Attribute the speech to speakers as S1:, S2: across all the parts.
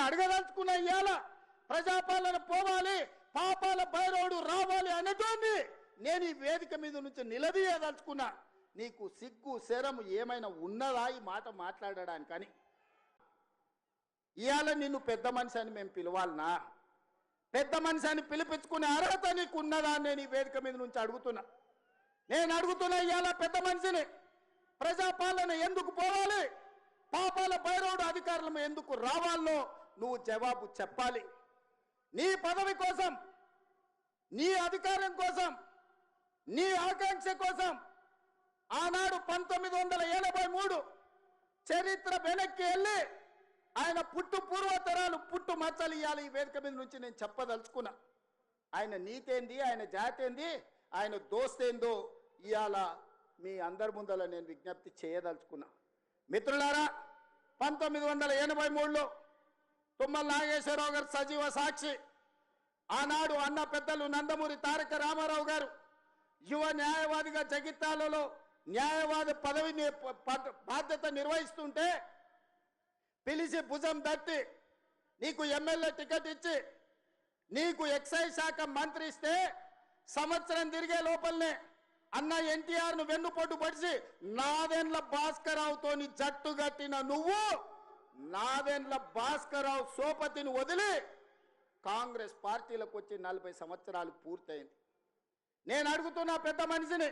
S1: అడగదలుచుకున్న ఇవాళ ప్రజాపాలన పోవాలి, పాపాల భైరవుడు రావాలి అనేటోని నేను ఈ వేదిక మీద నుంచి నిలదీయదలుచుకున్నా. నీకు సిగ్గు శరము ఏమైనా ఉన్నదా ఈ మాట మాట్లాడడానికని? ఇవాళ నిన్ను పెద్ద మనిషి అని మేము పిలవాలనా? పెద్ద మనిషి అని పిలిపించుకునే అర్హత నీకు ఉన్నదా అని నేను ఈ వేదిక మీద నుంచి అడుగుతున్నా. నేను అడుగుతున్నా ఇవాళ పెద్ద మనిషిని, ప్రజాపాలన ఎందుకు పోవాలి, పాపాల భైరవుడు అధికారులు ఎందుకు రావాలో నువ్వు జవాబు చెప్పాలి. నీ పదవి కోసం, నీ అధికారం కోసం, నీ ఆకాంక్ష కోసం ఆనాడు 1983 చరిత్ర వెనక్కి వెళ్ళి ఆయన పుట్టు పూర్వతరాలు పుట్టు మచ్చలు ఇవ్వాలి. ఈ వేదిక మీద నుంచి నేను చెప్పదలుచుకున్నా. ఆయన నీతేంది, ఆయన జాతేంది, ఆయన దోస్తేందో ఇవాళ మీ అందరి ముందర నేను విజ్ఞప్తి చేయదలుచుకున్నా. మిత్రులారా, 1983లో తుమ్మల నాగేశ్వరరావు గారు సజీవ సాక్షి. ఆనాడు అన్న పెద్దలు నందమూరి తారక రామారావు గారు యువ న్యాయవాదిగా జగిత్యాలలో న్యాయవాది పదవిని బాధ్యత నిర్వహిస్తుంటే పిలిచి భుజం తట్టి నీకు ఎమ్మెల్యే టికెట్ ఇచ్చి నీకు ఎక్సైజ్ శాఖ మంత్రి ఇస్తే సంవత్సరం తిరిగే లోపలనే అన్న ఎన్టీఆర్ను వెన్నుపోటు పడిచి నాదెండ్ల భాస్కరరావుతోని జట్టు కట్టిన నువ్వు నాదెండ్ల భాస్కరరావు సోపతిని వదిలి కాంగ్రెస్ పార్టీలకు వచ్చి 40 సంవత్సరాలు పూర్తయింది. నేను అడుగుతున్నా పెద్ద మనిషిని,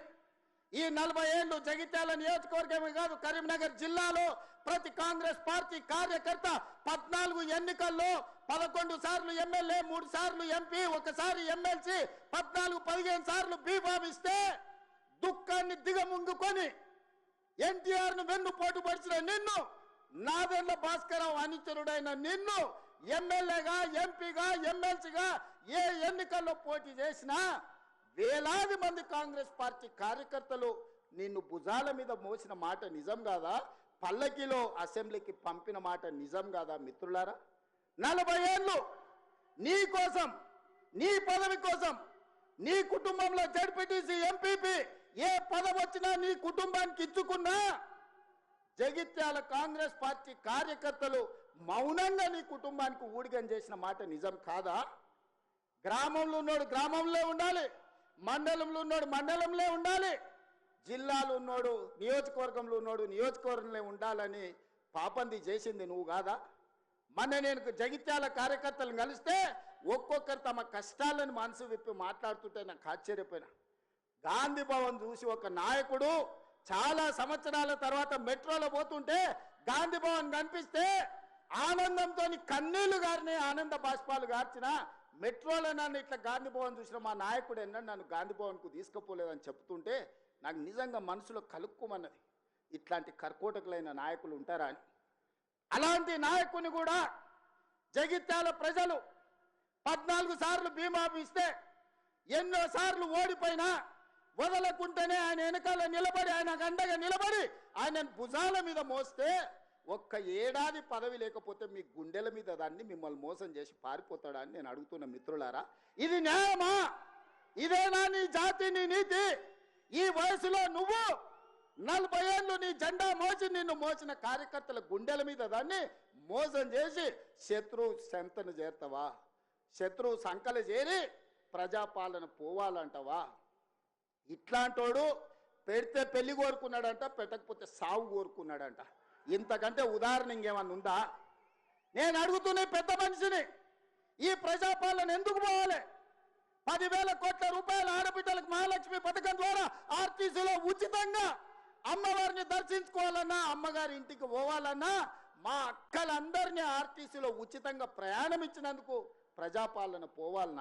S1: ఈ 40 ఏళ్ళు జగిత్యాల నియోజకవర్గమే కాదు కరీంనగర్ జిల్లాలో ప్రతి కాంగ్రెస్ పార్టీ కార్యకర్త 14 ఎన్నికల్లో 11 సార్లు ఎమ్మెల్యే, 3 సార్లు ఎంపీ, 1 సారి ఎమ్మెల్సీ, 14-15 సార్లు బీఫామ్ ఇస్తే దుఃఖాన్ని దిగముంగుకొని ఎన్టీఆర్ను వెన్నుపోటు పడిచిన నిన్ను, నాదెండ్ల భాస్కరరావు అనుచరుడైన నిన్ను ఎమ్మెల్యేగా, ఎంపీగా, ఎమ్మెల్సీగా ఏ ఎన్నికల్లో పోటీ చేసినా వేలాది మంది కాంగ్రెస్ పార్టీ కార్యకర్తలు నిన్ను భుజాల మీద మోసిన మాట నిజం కాదా? పల్లకిలో అసెంబ్లీకి పంపిన మాట నిజం కాదా? మిత్రులారా, 40 ఏళ్ళు నీ కోసం, నీ పదవి కోసం, నీ కుటుంబంలో జడ్పీటీసీ, ఎంపీపీ ఏ పదవి వచ్చినా నీ కుటుంబానికి ఇచ్చుకున్నా జగిత్యాల కాంగ్రెస్ పార్టీ కార్యకర్తలు మౌనంగా నీ కుటుంబానికి ఊడిగం చేసిన మాట నిజం కాదా? గ్రామంలో ఉన్నోడు గ్రామంలో ఉండాలి, మండలంలో ఉన్నోడు మండలంలో ఉండాలి, జిల్లాలో ఉన్నోడు నియోజకవర్గంలో ఉన్నోడు నియోజకవర్గంలో ఉండాలని పాపంది చేసింది నువ్వు కాదా? మొన్న నేను జగిత్యాల కార్యకర్తలను కలిస్తే ఒక్కొక్కరు తమ కష్టాలను మనసు విప్పి మాట్లాడుతుంటే నాకు ఆశ్చర్యపోయినా. గాంధీ భవన్ చూసి ఒక నాయకుడు చాలా సంవత్సరాల తర్వాత మెట్రోలో పోతుంటే గాంధీ భవన్ కనిపిస్తే ఆనందంతో కన్నీళ్లు గారిని ఆనంద బాష్పాలు గార్చిన మెట్రోలో నన్ను ఇట్లా గాంధీ భవన్ చూసిన మా నాయకుడు ఎన్నో నన్ను గాంధీ భవన్కు తీసుకుపోలేదని చెప్తుంటే నాకు నిజంగా మనసులో కలుక్కుమన్నది. ఇట్లాంటి కర్కోటకులైన నాయకులు ఉంటారా అని. అలాంటి నాయకుని కూడా జగిత్యాల ప్రజలు 14 సార్లు బీమా ఇస్తే ఎన్నో సార్లు ఓడిపోయినా వదలకుంటేనే ఆయన వెనకాల నిలబడి, ఆయన అండగా నిలబడి ఆయన భుజాల మీద మోస్తే ఒక్క ఏడాది పదవి లేకపోతే మీ గుండెల మీద దాన్ని మిమ్మల్ని మోసం చేసి పారిపోతాడా అని నేను అడుగుతున్న మిత్రులారా. ఇది న్యాయమా? ఇదేనా నీ జాతి, నీ నీతి? ఈ వయసులో నువ్వు 40 ఏళ్ళు నీ జెండా మోసి నిన్ను మోసిన కార్యకర్తల గుండెల మీద దాన్ని మోసం చేసి శత్రువు సంతను చేరుతావా? శత్రువు సంకలు చేరి ప్రజాపాలన పోవాలంటావా? ఇట్లాంటోడు పెడితే పెళ్లి కోరుకున్నాడంట, పెట్టకపోతే సాగు కోరుకున్నాడంట. ఇంతకంటే ఉదాహరణ ఇంకేమన్నా ఉందా? నేను అడుగుతున్న పెద్ద మనిషిని, ఈ ప్రజాపాలన ఎందుకు పోవాలి? 10,000 కోట్ల రూపాయల ఆడబిడ్డలకు మహాలక్ష్మి పథకం ద్వారా ఆర్టీసీలో ఉచితంగా అమ్మవారిని దర్శించుకోవాలన్నా, అమ్మగారి ఇంటికి పోవాలన్నా మా అక్కలందరినీ ఆర్టీసీలో ఉచితంగా ప్రయాణం ఇచ్చినందుకు ప్రజాపాలన పోవాలన్నా?